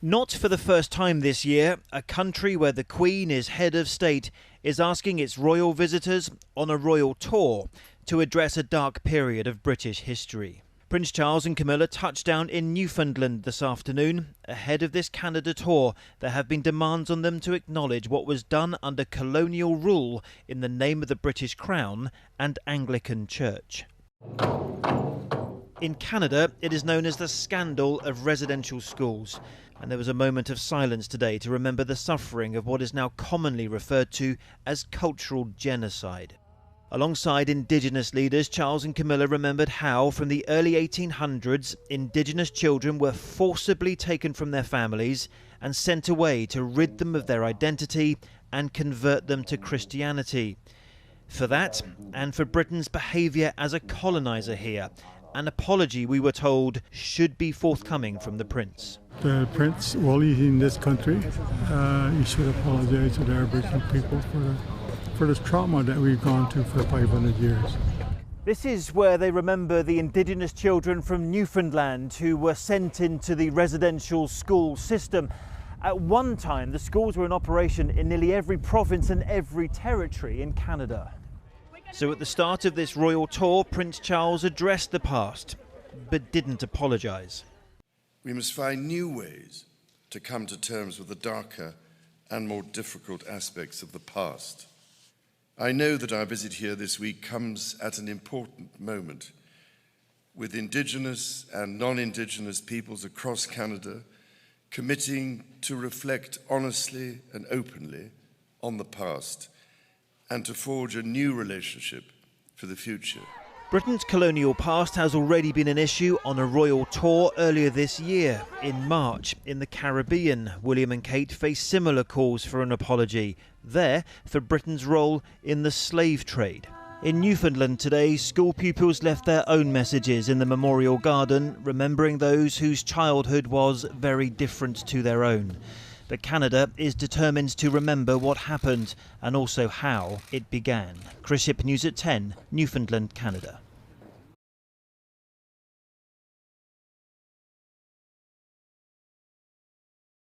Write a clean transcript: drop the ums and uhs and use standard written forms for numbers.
Not for the first time this year, a country where the Queen is head of state is asking its royal visitors on a royal tour to address a dark period of British history. Prince Charles and Camilla touched down in Newfoundland this afternoon. Ahead of this Canada tour, there have been demands on them to acknowledge what was done under colonial rule in the name of the British Crown and Anglican Church. In Canada, it is known as the scandal of residential schools. And there was a moment of silence today to remember the suffering of what is now commonly referred to as cultural genocide. Alongside indigenous leaders, Charles and Camilla remembered how, from the early 1800s, indigenous children were forcibly taken from their families and sent away to rid them of their identity and convert them to Christianity. For that, and for Britain's behaviour as a coloniser here, an apology, we were told, should be forthcoming from the Prince. The Prince, while he's in this country, he should apologise to the Aboriginal people for this trauma that we've gone through for 500 years. This is where they remember the indigenous children from Newfoundland who were sent into the residential school system. At one time, the schools were in operation in nearly every province and every territory in Canada. So at the start of this royal tour, Prince Charles addressed the past, but didn't apologise. We must find new ways to come to terms with the darker and more difficult aspects of the past. I know that our visit here this week comes at an important moment, with Indigenous and non-Indigenous peoples across Canada committing to reflect honestly and openly on the past and to forge a new relationship for the future. Britain's colonial past has already been an issue on a royal tour earlier this year. In March, in the Caribbean, William and Kate faced similar calls for an apology, there for Britain's role in the slave trade. In Newfoundland today, school pupils left their own messages in the Memorial Garden, remembering those whose childhood was very different to their own. But Canada is determined to remember what happened and also how it began. Chris Hip, News at 10, Newfoundland, Canada.